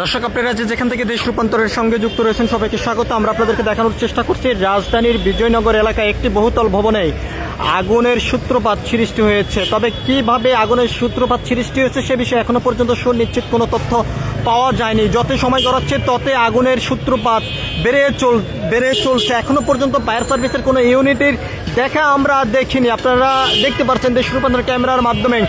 দর্শক আপনারা যেখান থেকে দেশ রূপান্তরের সঙ্গে যুক্ত রয়েছেন সবাইকে স্বাগত। আমরা আপনাদেরকে দেখানোর চেষ্টা করছি রাজধানীর বিজয়নগর এলাকায় একটি বহুতল ভবনে আগুনের সূত্রপাত সৃষ্টি হয়েছে। তবে কিভাবে আগুনের সূত্রপাত সৃষ্টি হয়েছে সে বিষয়ে এখনো পর্যন্ত সুনিশ্চিত কোনো তথ্য পাওয়া যায়নি। যত সময় গড়াচ্ছে তত আগুনের সূত্রপাত বেড়ে চলছে। এখনো পর্যন্ত ফায়ার সার্ভিসের কোনো ইউনিটের দেখা আমরা দেখিনি। আপনারা দেখতে পাচ্ছেন দেশ রূপান্তর ক্যামেরার মাধ্যমে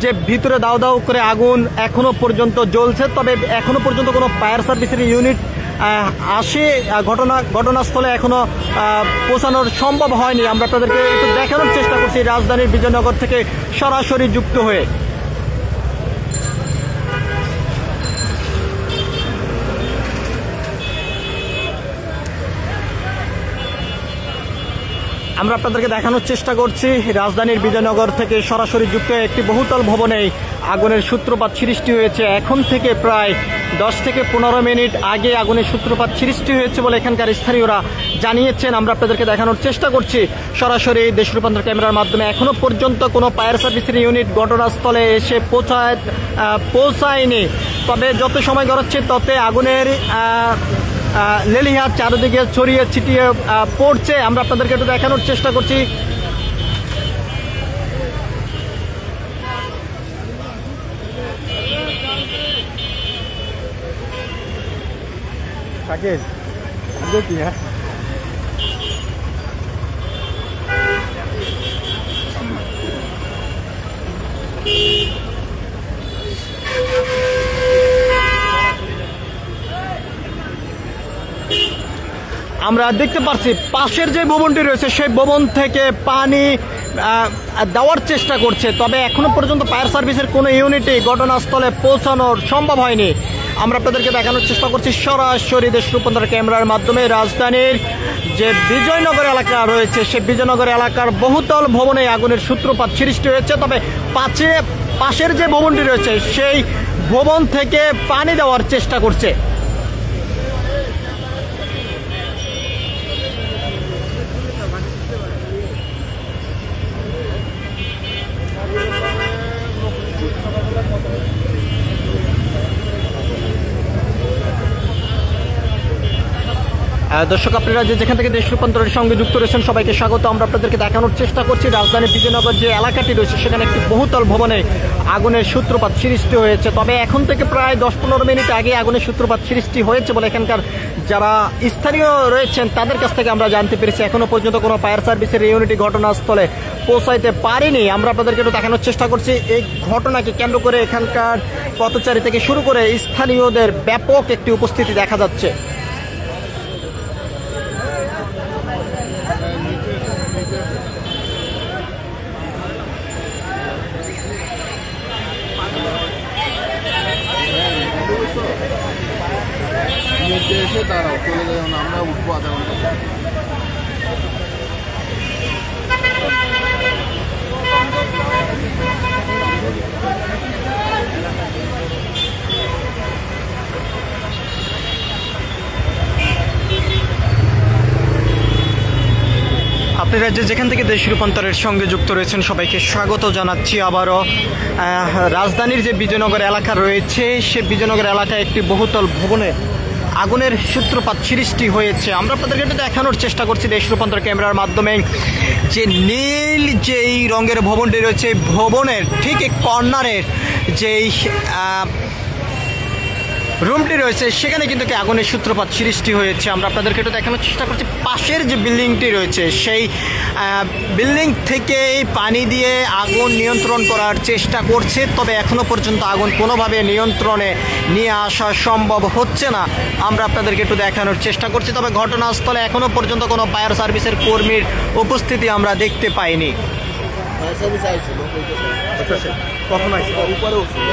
যে ভিতরে দাও দাও করে আগুন এখনো পর্যন্ত জ্বলছে। তবে এখনো পর্যন্ত কোনো ফায়ার সার্ভিসের ইউনিট আসে ঘটনাস্থলে এখনো পৌঁছানোর সম্ভব হয়নি। আমরা আপনাদেরকে একটু দেখানোর চেষ্টা করছি রাজধানীর বিজয়নগর থেকে সরাসরি যুক্ত হয়ে। আমরা আপনাদেরকে দেখানোর চেষ্টা করছি রাজধানীর বিজয়নগর থেকে সরাসরি যুক্ত একটি বহুতল ভবনে আগুনের সূত্রপাত সৃষ্টি হয়েছে। এখন থেকে প্রায় 10 থেকে 15 মিনিট আগে আগুনের সূত্রপাত সৃষ্টি হয়েছে বলে এখানকার স্থানীয়রা জানিয়েছেন। আমরা আপনাদেরকে দেখানোর চেষ্টা করছি সরাসরি দেশ রূপান্তর ক্যামেরার মাধ্যমে। এখনো পর্যন্ত কোনো ফায়ার সার্ভিসের ইউনিট ঘটনাস্থলে এসে পৌঁছায়নি। তবে যত সময় গড়াচ্ছে তত আগুনের লেলিহাত চারিদিকে ছড়িয়ে ছিটিয়ে পড়ছে। আমরা আপনাদেরকে একটু দেখানোর চেষ্টা করছি। আমরা দেখতে পাচ্ছি পাশের যে ভবনটি রয়েছে সেই ভবন থেকে পানি দেওয়ার চেষ্টা করছে। তবে এখনো পর্যন্ত ফায়ার সার্ভিসের কোনো ইউনিটই ঘটনাস্থলে পৌঁছানোর সম্ভব হয়নি। আমরা আপনাদেরকে দেখানোর চেষ্টা করছি সরাসরি দেশ রূপান্তর ক্যামেরার মাধ্যমে রাজধানীর যে বিজয়নগর এলাকা রয়েছে সেই বিজয়নগর এলাকার বহুতল ভবনে আগুনের সূত্রপাত সৃষ্টি হয়েছে। তবে পাশের যে ভবনটি রয়েছে সেই ভবন থেকে পানি দেওয়ার চেষ্টা করছে। দর্শক আপনারা যেখান থেকে দেশ রূপান্তরের সঙ্গে যুক্ত রয়েছেন সবাইকে স্বাগত। আমরা আপনাদেরকে দেখানোর চেষ্টা করছি রাজধানী বিজয়নগর যে এলাকাটি রয়েছে সেখানে একটি বহুতল ভবনে আগুনের সূত্রপাত সৃষ্টি হয়েছে। তবে এখন থেকে প্রায় 10-15 মিনিট আগে আগুনের সূত্রপাত সৃষ্টি হয়েছে বলে এখানকার যারা স্থানীয় রয়েছেন তাদের কাছ থেকে আমরা জানতে পেরেছি। এখনো পর্যন্ত কোনো ফায়ার সার্ভিসের ইউনিটি ঘটনাস্থলে পৌঁছাইতে পারেনি। আমরা আপনাদেরকে একটু দেখানোর চেষ্টা করছি এই ঘটনাকে কেন্দ্র করে এখানকার পথচারী থেকে শুরু করে স্থানীয়দের ব্যাপক একটি উপস্থিতি দেখা যাচ্ছে। এসে দাঁড়াও, চলে যাও না, আমরা উঠবো আধা ঘন্টা। আপনারা যেখান থেকে দেশ রূপান্তরের সঙ্গে যুক্ত রয়েছেন সবাইকে স্বাগত জানাচ্ছি আবারও। রাজধানীর যে বিজয়নগর এলাকা রয়েছে সে বিজয়নগর এলাকায় একটি বহুতল ভবনে আগুনের সূত্রপাত সৃষ্টি হয়েছে। আমরা আপনাদেরকে এটা দেখানোর চেষ্টা করছি দেশ রূপান্তর ক্যামেরার মাধ্যমে যে নীল যেই রঙের ভবনটি রয়েছে ভবনের ঠিক কর্নারের যেই রুমটি রয়েছে সেখানে কিন্তু আগুনের সূত্রপাত সৃষ্টি হয়েছে। আমরা আপনাদেরকে একটু দেখানোর চেষ্টা করছি পাশের যে বিল্ডিংটি রয়েছে সেই বিল্ডিং থেকে পানি দিয়ে আগুন নিয়ন্ত্রণ করার চেষ্টা করছে। তবে এখনো পর্যন্ত আগুন কোনোভাবে নিয়ন্ত্রণে নিয়ে আসা সম্ভব হচ্ছে না। আমরা আপনাদেরকে একটু দেখানোর চেষ্টা করছি। তবে ঘটনাস্থলে এখনো পর্যন্ত কোনো ফায়ার সার্ভিসের কর্মীর উপস্থিতি আমরা দেখতে পাইনি। ফায়ার সার্ভিস আইছিল কখন আসছিল? উপরে উঠছিল।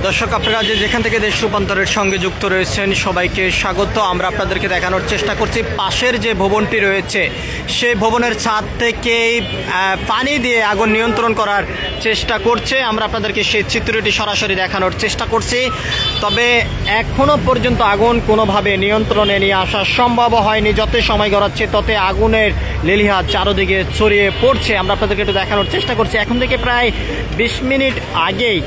দর্শক, আপনারা যেখান থেকে দেশ রূপান্তরের সঙ্গে যুক্ত রয়েছেন সবাইকে স্বাগত। আমরা আপনাদেরকে দেখানোর চেষ্টা করছি পাশের যে ভবনটি রয়েছে সেই ভবনের ছাদ থেকে পানি দিয়ে আগুন নিয়ন্ত্রণ করার চেষ্টা করছে। আমরা আপনাদেরকে সেই চিত্রটি সরাসরি দেখানোর চেষ্টা করছি। তবে এখনো পর্যন্ত আগুন কোনোভাবে নিয়ন্ত্রণে নিয়ে আসা সম্ভব হয়নি। যত সময় গড়াচ্ছে তত আগুনের লেলিহান চারদিকে ছড়িয়ে পড়ছে। আমরা আপনাদেরকে একটু দেখানোর চেষ্টা করছি। এখন থেকে প্রায় 20 মিনিট আগেই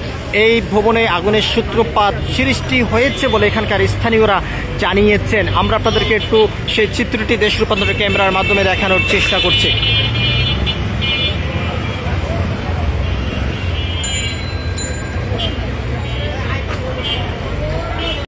এই ভবনে আগুনের সূত্রপাত সৃষ্টি হয়েছে বলে এখানকার স্থানীয়রা জানিয়েছেন। আমরা আপনাদেরকে একটু সেই চিত্রটি দেশ রূপান্তরের ক্যামেরার মাধ্যমে দেখানোর চেষ্টা করছি।